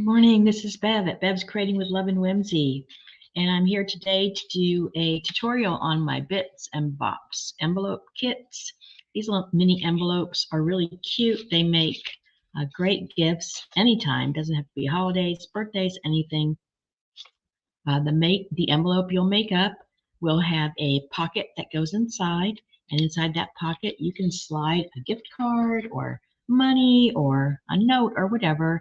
Good morning, this is Bev at Bev's Creating with Love and Whimsy, and I'm here today to do a tutorial on my Bits and Bops envelope kits. These little mini envelopes are really cute. They make great gifts anytime. Doesn't have to be holidays, birthdays, anything. The envelope you'll make up will have a pocket that goes inside, and inside that pocket you can slide a gift card or money or a note or whatever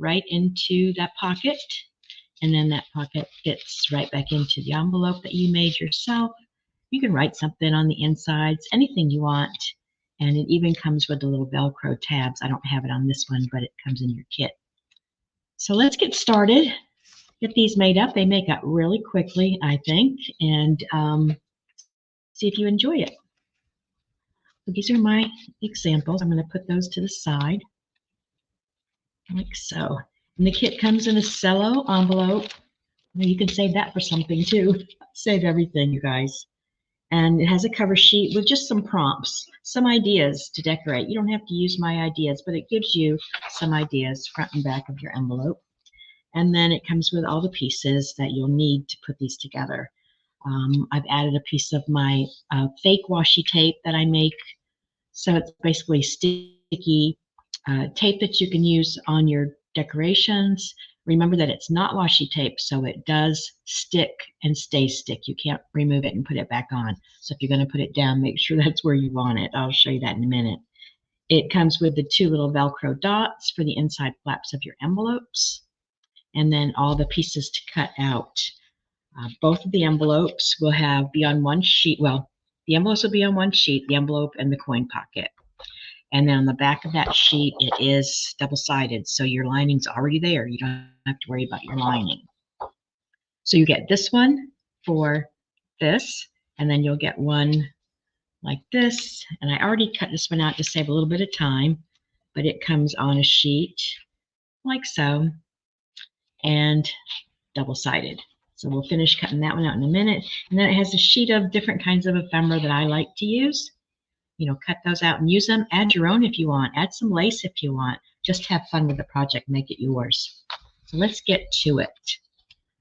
right into that pocket, and then that pocket fits right back into the envelope that you made yourself. You can write something on the insides, anything you want, and it even comes with the little Velcro tabs. I don't have it on this one, but it comes in your kit. So let's get started. Get these made up. They make up really quickly, I think, and see if you enjoy it. So these are my examples. I'm going to put those to the side like so. And the kit comes in a cello envelope. You can save that for something too. Save everything, you guys. And it has a cover sheet with just some prompts, some ideas to decorate. You don't have to use my ideas, but it gives you some ideas front and back of your envelope. And then it comes with all the pieces that you'll need to put these together. I've added a piece of my fake washi tape that I make. So it's basically sticky tape that you can use on your decorations. Remember that it's not washi tape, so it does stick and stay stick. You can't remove it and put it back on. So if you're going to put it down, make sure that's where you want it. I'll show you that in a minute. It comes with the two little Velcro dots for the inside flaps of your envelopes, and then all the pieces to cut out. Both of the envelopes will be on one sheet. Well, the envelopes will be on one sheet, the envelope and the coin pocket. And then on the back of that sheet, it is double-sided, so your lining's already there. You don't have to worry about your lining. So you get this one for this, and then you'll get one like this. And I already cut this one out to save a little bit of time, but it comes on a sheet like so, and double-sided. So we'll finish cutting that one out in a minute. And then it has a sheet of different kinds of ephemera that I like to use. You know, cut those out and use them. Add your own if you want. Add some lace if you want. Just have fun with the project. Make it yours. So let's get to it.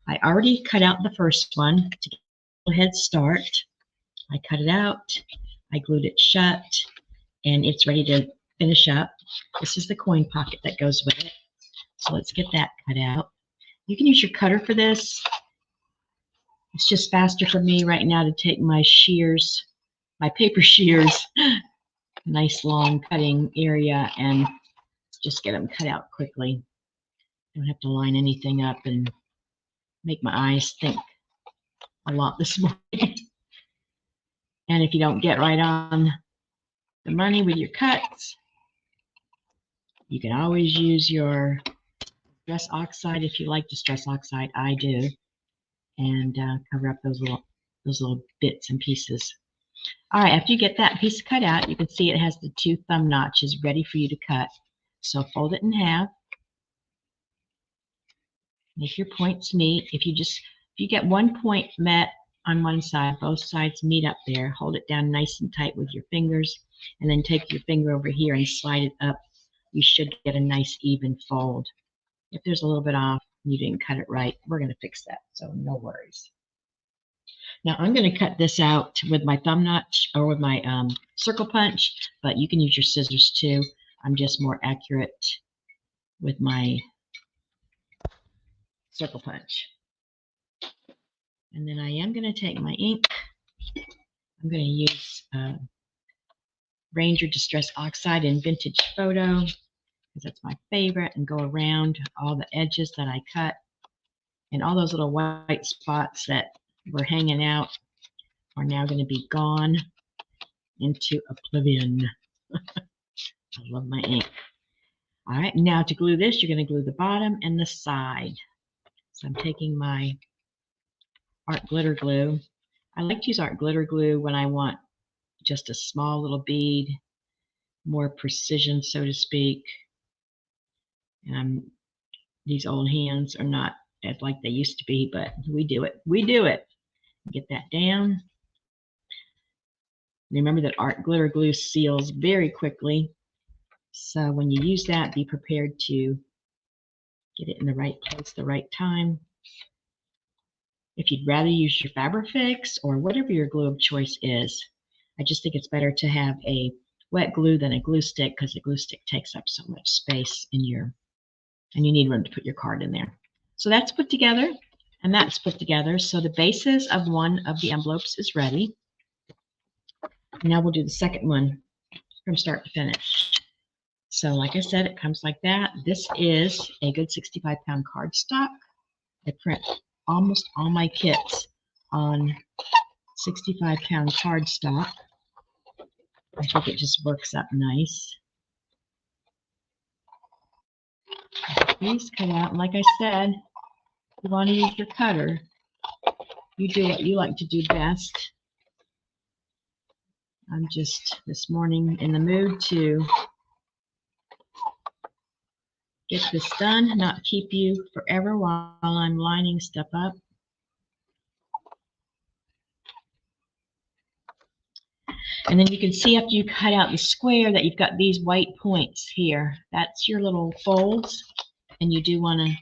I already cut out the first one to get a head start. I cut it out. I glued it shut, and it's ready to finish up. This is the coin pocket that goes with it. So let's get that cut out. You can use your cutter for this. It's just faster for me right now to take my shears, my paper shears, nice long cutting area, and just get them cut out quickly. Don't have to line anything up and make my eyes think a lot this morning. And if you don't get right on the money with your cuts, you can always use your Distress Oxide if you like Distress Oxide. I do. And cover up those little bits and pieces. All right, after you get that piece cut out, you can see it has the two thumb notches ready for you to cut. So fold it in half. Make your points meet. If you get one point met on one side, both sides meet up there. Hold it down nice and tight with your fingers, and then take your finger over here and slide it up. You should get a nice even fold. If there's a little bit off, you didn't cut it right, we're going to fix that, so no worries. Now I'm going to cut this out with my thumb notch or with my circle punch, but you can use your scissors too. I'm just more accurate with my circle punch. And then I am going to take my ink. I'm going to use Ranger Distress Oxide in Vintage Photo, because that's my favorite, and go around all the edges that I cut. And all those little white spots that were hanging out are now going to be gone into oblivion. I love my ink. All right, now to glue this, you're going to glue the bottom and the side. So I'm taking my art glitter glue. I like to use art glitter glue when I want just a small little bead, more precision, so to speak. And these old hands are not like they used to be, but we do it. We do it. Get that down. Remember that art glitter glue seals very quickly. So when you use that, be prepared to Get it in the right place the right time. If you'd rather use your Fabrifix or whatever your glue of choice is, I just think it's better to have a wet glue than a glue stick because the glue stick takes up so much space in your, and you need room to put your card in there. So that's put together and that's put together. So the basis of one of the envelopes is ready. Now we'll do the second one from start to finish. So like I said, it comes like that. This is a good 65-pound cardstock. I print almost all my kits on 65-pound cardstock. I think it just works up nice. These cut out, and like I said, you want to use your cutter. You do what you like to do best. I'm just this morning in the mood to get this done, not keep you forever while I'm lining stuff up. And then you can see after you cut out the square that you've got these white points here. That's your little folds, and you do want to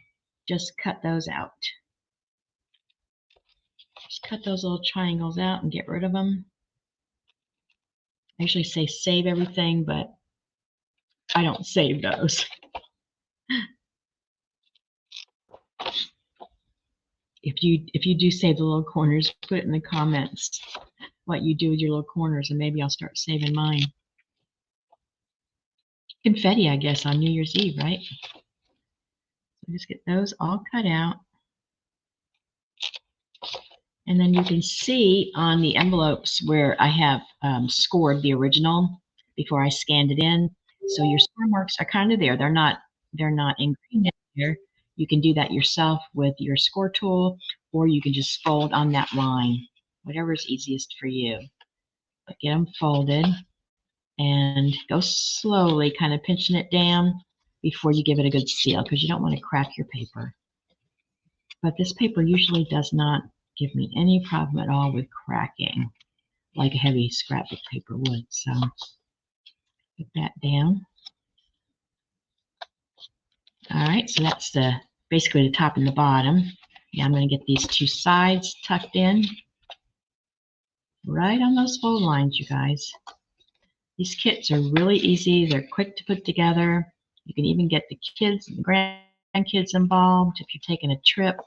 just cut those out. Just cut those little triangles out and get rid of them. I usually say save everything, but I don't save those. If you do save the little corners, put it in the comments what you do with your little corners, and maybe I'll start saving mine. Confetti, I guess, on New Year's Eve, right? So just get those all cut out. And then you can see on the envelopes where I have scored the original before I scanned it in. So your score marks are kind of there. They're not ingrained in there. You can do that yourself with your score tool, or you can just fold on that line, whatever is easiest for you. But get them folded and go slowly, kind of pinching it down before you give it a good seal, because you don't want to crack your paper. But this paper usually does not give me any problem at all with cracking like a heavy scrapbook paper would. So put that down. All right, so that's basically the top and the bottom. Now I'm going to get these two sides tucked in right on those fold lines, you guys. These kits are really easy. They're quick to put together. You can even get the kids and grandkids involved if you're taking a trip.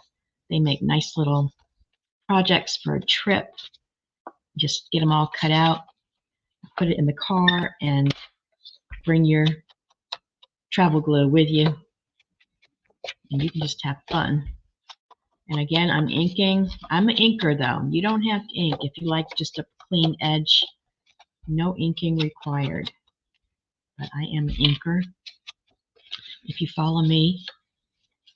They make nice little projects for a trip. Just get them all cut out, put it in the car, and bring your travel glue with you. And you can just have fun. And again, I'm inking. I'm an inker though. You don't have to ink if you like just a clean edge. No inking required. But I am an inker. If you follow me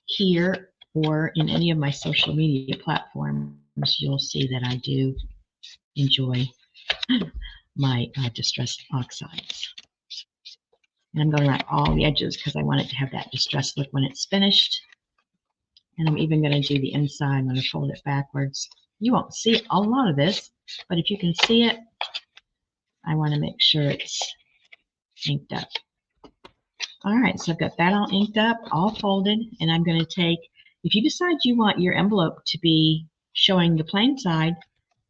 here or in any of my social media platforms, you'll see that I do enjoy my distressed oxides. And I'm going around all the edges because I want it to have that distressed look when it's finished. And I'm even going to do the inside. I'm going to fold it backwards. You won't see a lot of this, but if you can see it, I want to make sure it's inked up. All right, so I've got that all inked up, all folded, and I'm going to take, if you decide you want your envelope to be showing the plain side,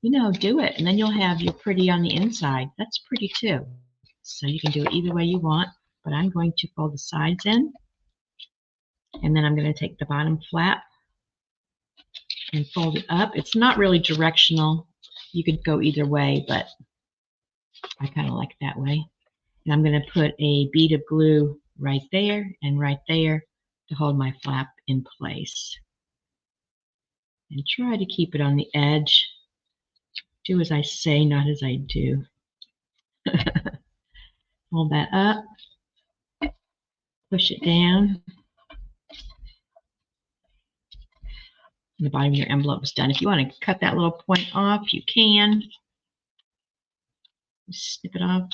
you know, do it, and then you'll have your pretty on the inside. That's pretty too. So you can do it either way you want, but I'm going to fold the sides in, and then I'm going to take the bottom flap and fold it up. It's not really directional. You could go either way, but I kind of like it that way. And I'm going to put a bead of glue right there and right there to hold my flap in place. And try to keep it on the edge. Do as I say, not as I do. Hold that up. Push it down. And the bottom of your envelope is done. If you want to cut that little point off, you can. Snip it off.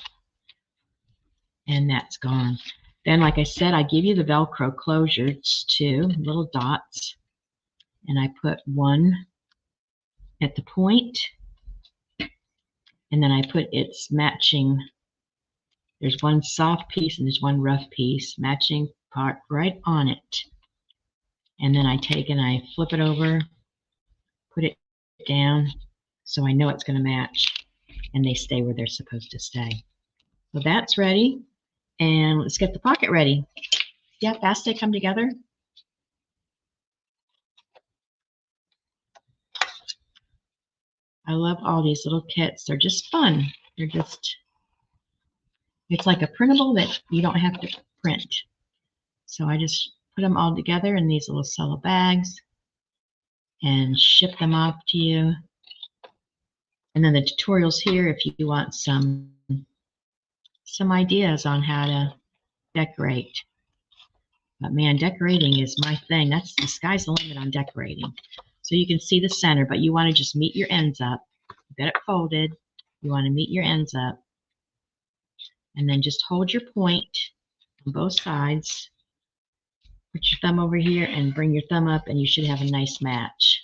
And that's gone. Then, like I said, I give you the Velcro closures too, little dots. And I put one at the point. And then I put its matching. There's one soft piece and there's one rough piece, matching part right on it. And then I take and I flip it over, put it down, so I know it's going to match, and they stay where they're supposed to stay. So that's ready, and let's get the pocket ready. See how fast they come together? I love all these little kits. They're just fun. They're just, it's like a printable that you don't have to print. So I just put them all together in these little cello bags and ship them off to you. And then the tutorials here if you want some ideas on how to decorate. But man, decorating is my thing. That's the sky's the limit on decorating. So you can see the center, but you want to just meet your ends up. You got it folded. You want to meet your ends up. And then just hold your point on both sides. Put your thumb over here and bring your thumb up, and you should have a nice match.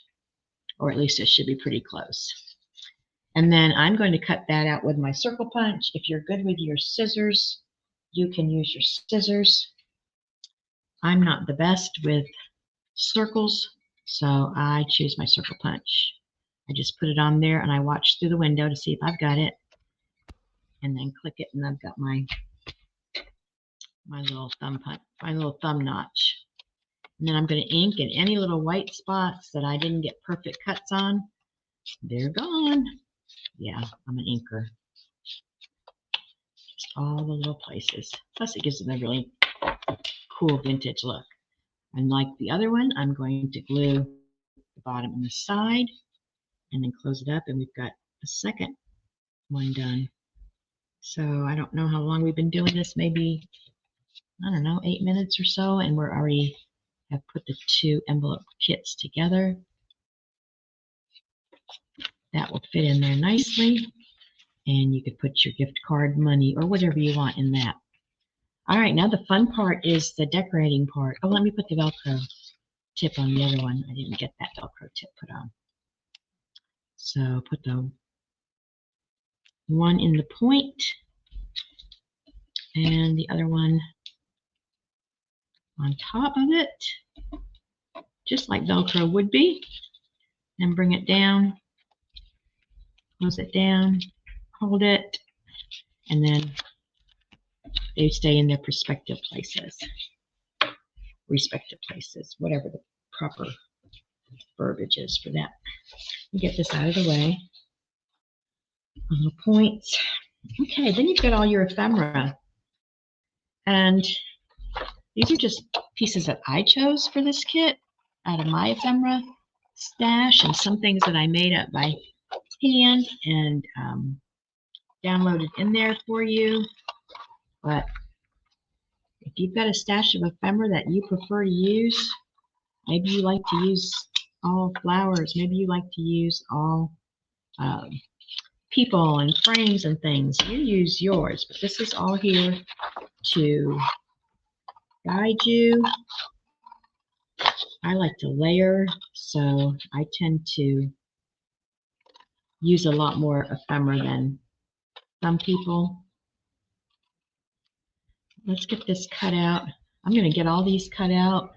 Or at least it should be pretty close. And then I'm going to cut that out with my circle punch. If you're good with your scissors, you can use your scissors. I'm not the best with circles, so I choose my circle punch. I just put it on there and I watch through the window to see if I've got it, and then click it, and I've got my little thumb punch, my little thumb notch. And then I'm going to ink, and any little white spots that I didn't get perfect cuts on, they're gone. Yeah, I'm an inker. Just all the little places. Plus it gives them a really cool vintage look. And like the other one, I'm going to glue the bottom and the side and then close it up, and we've got a second one done. So I don't know how long we've been doing this, maybe, I don't know, 8 minutes or so, and we're already have put the two envelope kits together. That will fit in there nicely, and you could put your gift card, money, or whatever you want in that. All right, now the fun part is the decorating part. Oh, let me put the Velcro tip on the other one. I didn't get that Velcro tip put on. So put the one in the point and the other one on top of it, just like Velcro would be. And bring it down, close it down, hold it, and then they stay in their respective places, whatever the proper verbiage is for that. Get this out of the way. On the points. Okay, then you've got all your ephemera. And these are just pieces that I chose for this kit out of my ephemera stash, and some things that I made up by hand and downloaded in there for you. But if you've got a stash of ephemera that you prefer to use, maybe you like to use all flowers, maybe you like to use all people and frames and things, you use yours. But this is all here to guide you. I like to layer, so I tend to use a lot more ephemera than some people. Let's get this cut out. I'm going to get all these cut out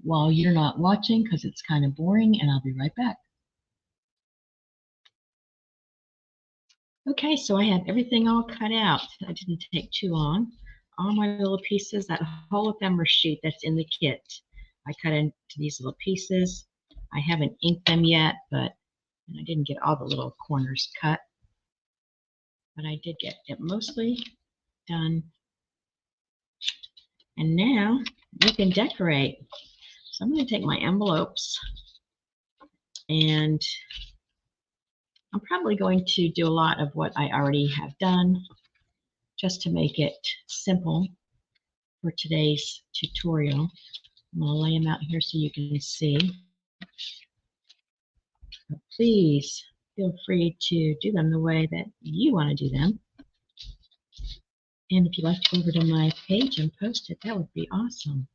while you're not watching, because it's kind of boring, and I'll be right back. Okay, so I have everything all cut out. That didn't take too long. All my little pieces, that whole ephemera sheet that's in the kit, I cut into these little pieces. I haven't inked them yet, but I didn't get all the little corners cut. But I did get it mostly done. And now we can decorate. So I'm going to take my envelopes, and I'm probably going to do a lot of what I already have done just to make it simple for today's tutorial. I'm going to lay them out here so you can see. But please feel free to do them the way that you want to do them. And if you'd like to go over to my page and post it, that would be awesome.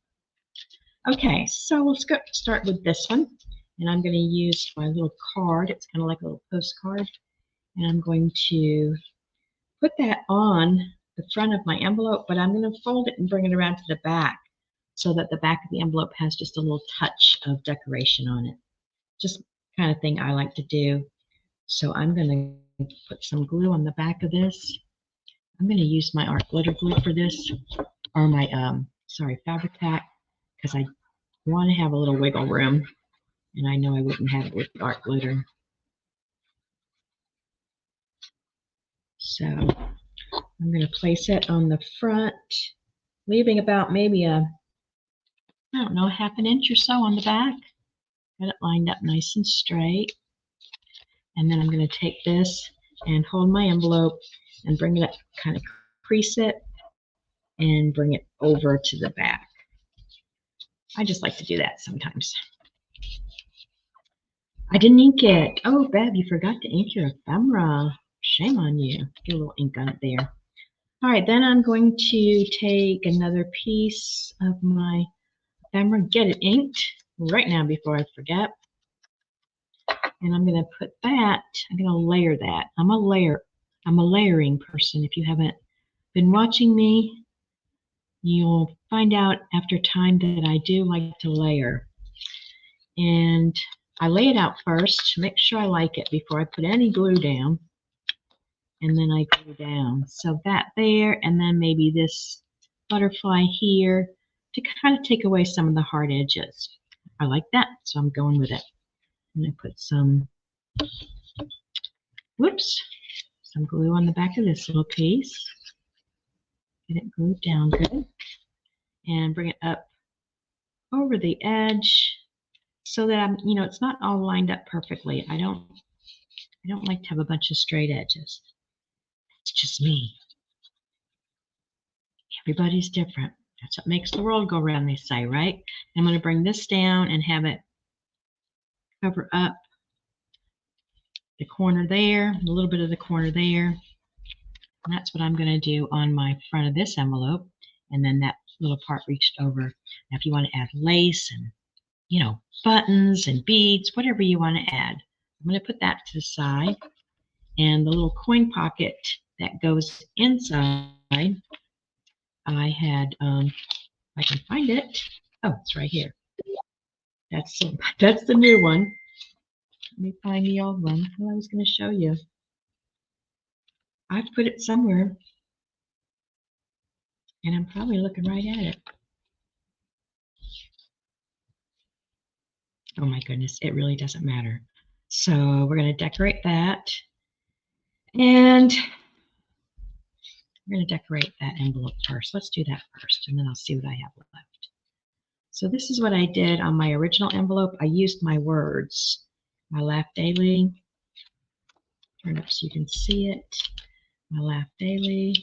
Okay, so let's start with this one. And I'm going to use my little card. It's kind of like a little postcard. And I'm going to put that on the front of my envelope, but I'm going to fold it and bring it around to the back so that the back of the envelope has just a little touch of decoration on it. Just kind of thing I like to do. So I'm going to put some glue on the back of this. I'm going to use my art glitter glue for this, or my fabric tack, because I want to have a little wiggle room, and I know I wouldn't have it with the art glitter. So I'm going to place it on the front, leaving about maybe I don't know, half an inch or so on the back. Got it lined up nice and straight. And then I'm going to take this and hold my envelope and bring it up, kind of crease it, and bring it over to the back. I just like to do that sometimes. I didn't ink it. Oh, Bev, you forgot to ink your ephemera. Shame on you. Get a little ink on it there. All right, then I'm going to take another piece of my ephemera, get it inked right now before I forget. And I'm going to put that, I'm going to layer that. I'm a layering person. If you haven't been watching me, you'll find out after time that I do like to layer. And I lay it out first to make sure I like it before I put any glue down. And then I glue down. So that there, and then maybe this butterfly here to kind of take away some of the hard edges. I like that, so I'm going with it. And I put some, some glue on the back of this little piece. Get it glued down good. And bring it up over the edge so that it's not all lined up perfectly. I don't like to have a bunch of straight edges. It's just me. Everybody's different. That's what makes the world go round, they say, right? I'm going to bring this down and have it cover up the corner there, a little bit of the corner there. And that's what I'm going to do on my front of this envelope. And then that little part reached over. Now, if you want to add lace and, buttons and beads, whatever you want to add, I'm going to put that to the side. And the little coin pocket that goes inside, I had, if I can find it. Oh, it's right here. That's the new one. Let me find the old one. Well, I was going to show you. I've put it somewhere, and I'm probably looking right at it. Oh my goodness, it really doesn't matter. So we're going to decorate that, and we're going to decorate that envelope first. Let's do that first, and then I'll see what I have left. So this is what I did on my original envelope. I used my words. My Laugh Daily. Turn it up so you can see it. My Laugh Daily.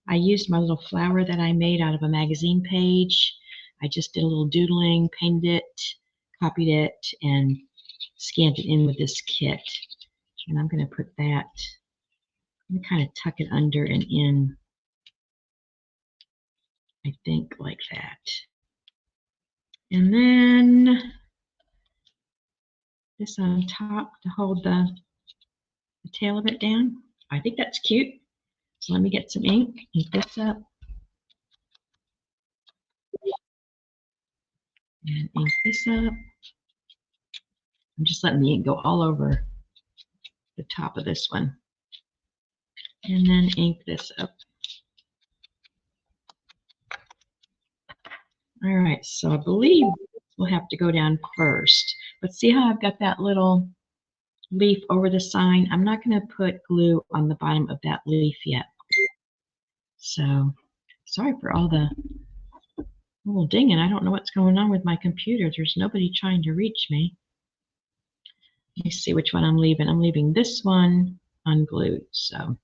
I used my little flower that I made out of a magazine page. I just did a little doodling, painted it, copied it, and scanned it in with this kit. And I'm going to put that, I'm going to kind of tuck it under and in, I think like that. And then this on top to hold the tail of it down. I think that's cute. So let me get some ink this up. And ink this up. I'm just letting the ink go all over the top of this one. And then ink this up. All right, so I believe we'll have to go down first. But see how I've got that little leaf over the sign? I'm not going to put glue on the bottom of that leaf yet. So sorry for all the little dinging. I don't know what's going on with my computer. There's nobody trying to reach me. Let me see which one I'm leaving. I'm leaving this one unglued. So,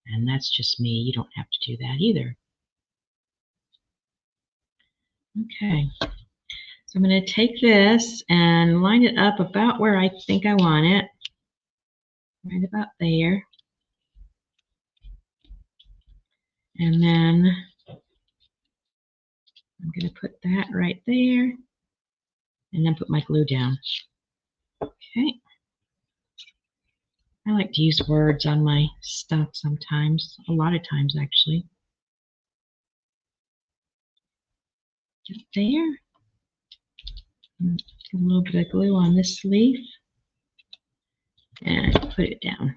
and that's just me. You don't have to do that either. Okay. So I'm going to take this and line it up about where I think I want it. Right about there. And then I'm going to put that right there. And then put my glue down. Okay. I like to use words on my stuff sometimes. A lot of times, actually. Get there. Get a little bit of glue on this leaf and put it down.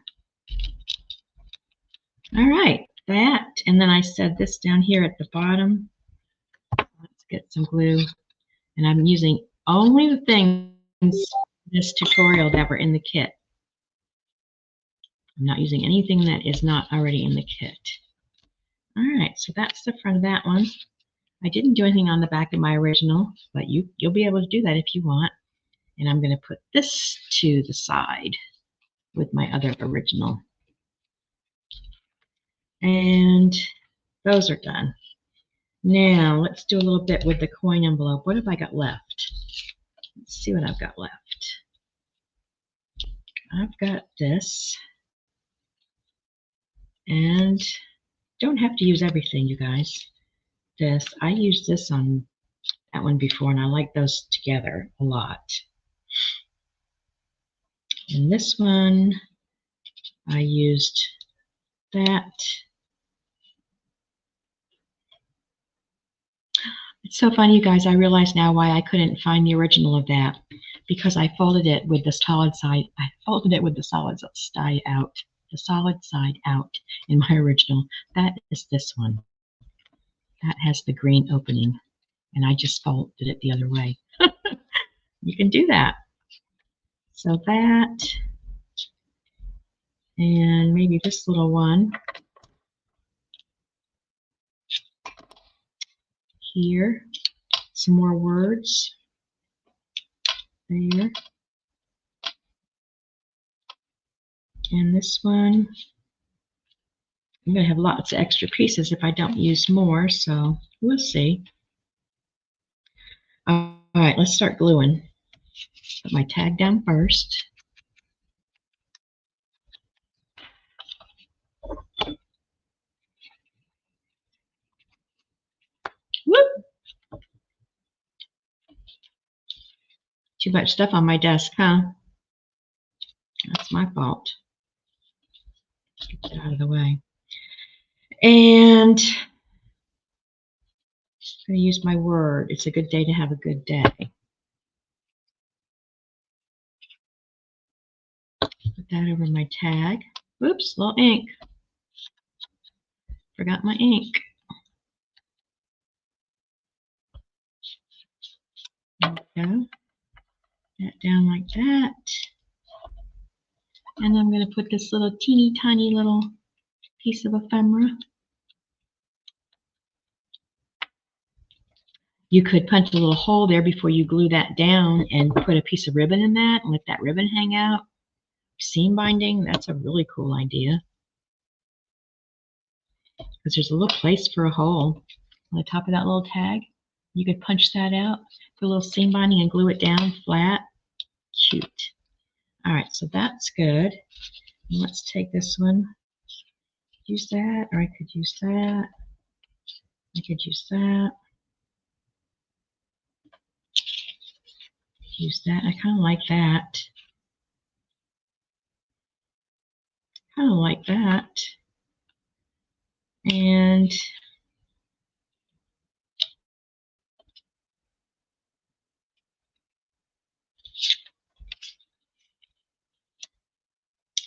All right, that, and then I said this down here at the bottom. Let's get some glue, and I'm using only the things in this tutorial that were in the kit. I'm not using anything that is not already in the kit. All right, so that's the front of that one. I didn't do anything on the back of my original, but you'll be able to do that if you want. And I'm going to put this to the side with my other original. And those are done. Now let's do a little bit with the coin envelope. What have I got left? Let's see what I've got left. I've got this. And don't have to use everything, you guys. I used this on that one before, and I like those together a lot. And this one, I used that. It's so funny, you guys. I realize now why I couldn't find the original of that, because I folded it with the solid side. I folded it with the solid side out. The solid side out in my original. That is this one. That has the green opening, and I just folded it the other way. You can do that. So that, and maybe this little one here. Some more words there. And this one, I'm going to have lots of extra pieces if I don't use more, so we'll see. All right, let's start gluing. Put my tag down first. Whoop! Too much stuff on my desk, huh? That's my fault. Get that out of the way. And I'm going to use my word. It's a good day to have a good day. Put that over my tag. Whoops, little ink. Forgot my ink. There we go. That down like that. And I'm going to put this little teeny tiny little piece of ephemera. You could punch a little hole there before you glue that down and put a piece of ribbon in that and let that ribbon hang out. Seam binding, that's a really cool idea. Because there's a little place for a hole on the top of that little tag. You could punch that out, put a little seam binding and glue it down flat. Cute. All right, so that's good. And let's take this one. Use that, or I could use that. I could use that. Use that. I kind of like that. Kind of like that. And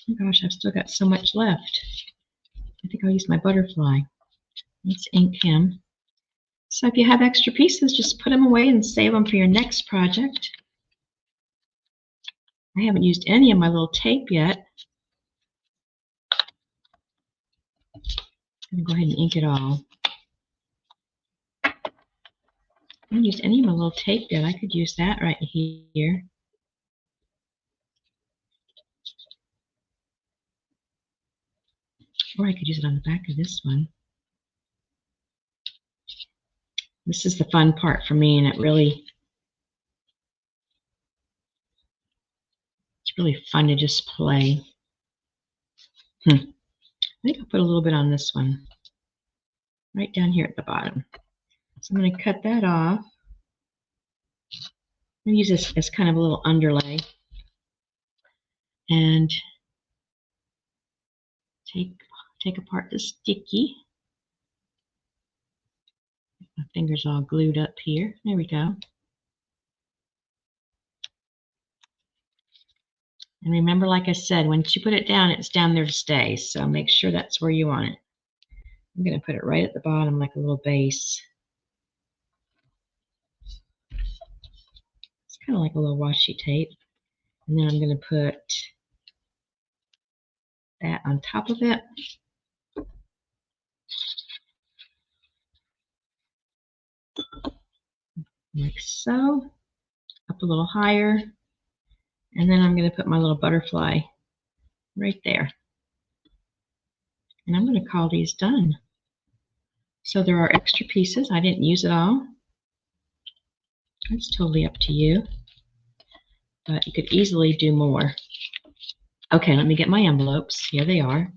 oh gosh, I've still got so much left. I think I'll use my butterfly. Let's ink him. So if you have extra pieces, just put them away and save them for your next project. I haven't used any of my little tape yet. I'm going to go ahead and ink it all. I haven't used any of my little tape yet. I could use that right here. Or I could use it on the back of this one. This is the fun part for me, and it's really fun to just play. I think I'll put a little bit on this one, right down here at the bottom. So I'm going to cut that off. I'm going to use this as kind of a little underlay. And take apart the sticky. My finger's all glued up here. There we go. And remember, like I said, once you put it down, it's down there to stay. So make sure that's where you want it. I'm going to put it right at the bottom like a little base. It's kind of like a little washi tape. And then I'm going to put that on top of it. Like so. Up a little higher. And then I'm going to put my little butterfly right there. And I'm going to call these done. So there are extra pieces. I didn't use it all. It's totally up to you. But you could easily do more. Okay, let me get my envelopes. Here they are.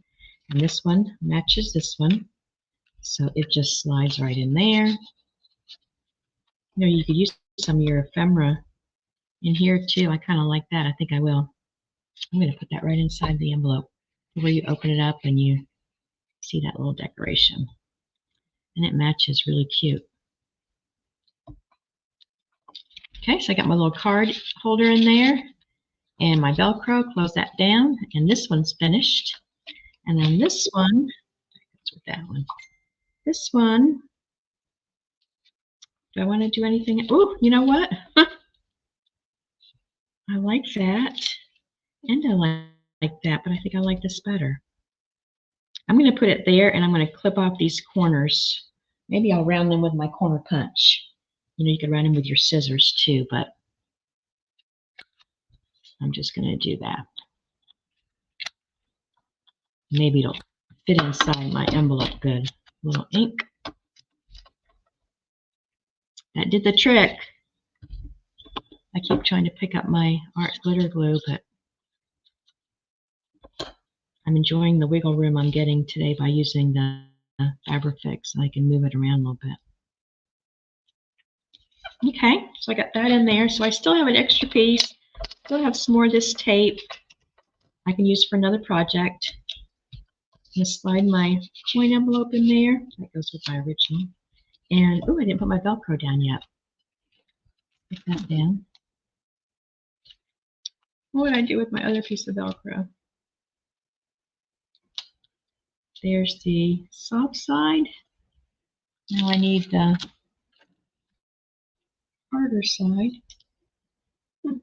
And this one matches this one. So it just slides right in there. You know, you could use some of your ephemera in here too. I kind of like that. I think I will. I'm going to put that right inside the envelope where you open it up and you see that little decoration. And it matches really cute. Okay, so I got my little card holder in there and my Velcro. Close that down. And this one's finished. And then this one, what's with that one? This one, do I want to do anything? Oh, you know what? I like that. And I like that, but I think I like this better. I'm going to put it there and I'm going to clip off these corners. Maybe I'll round them with my corner punch. You know, you can round them with your scissors too, but I'm just going to do that. Maybe it'll fit inside my envelope good. A little ink. That did the trick. I keep trying to pick up my art glitter glue, but I'm enjoying the wiggle room I'm getting today by using the Fabrifix, and I can move it around a little bit. Okay, so I got that in there. So I still have an extra piece. Still have some more of this tape I can use for another project. I'm going to slide my coin envelope in there. That goes with my original. And, oh, I didn't put my Velcro down yet. Put that down. What would I do with my other piece of Velcro? There's the soft side. Now I need the harder side. Let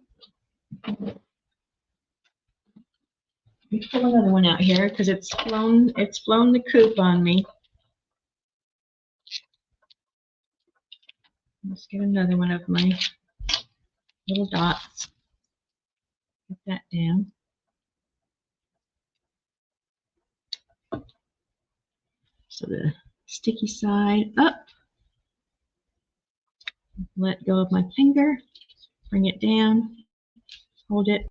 me pull another one out here because it's flown the coop on me. Let's get another one of my little dots. Put that down. So the sticky side up. Let go of my finger. Bring it down. Hold it.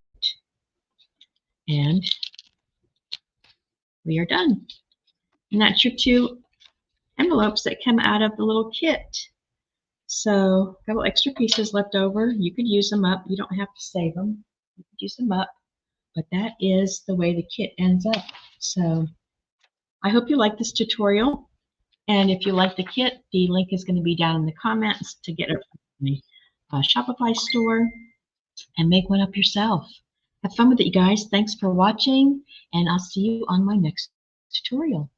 And we are done. And that's your two envelopes that come out of the little kit. So a couple extra pieces left over. You could use them up. You don't have to save them. You could use them up. But that is the way the kit ends up. So I hope you like this tutorial. And if you like the kit, the link is going to be down in the comments to get it from the Shopify store and make one up yourself. Have fun with it, you guys. Thanks for watching, and I'll see you on my next tutorial.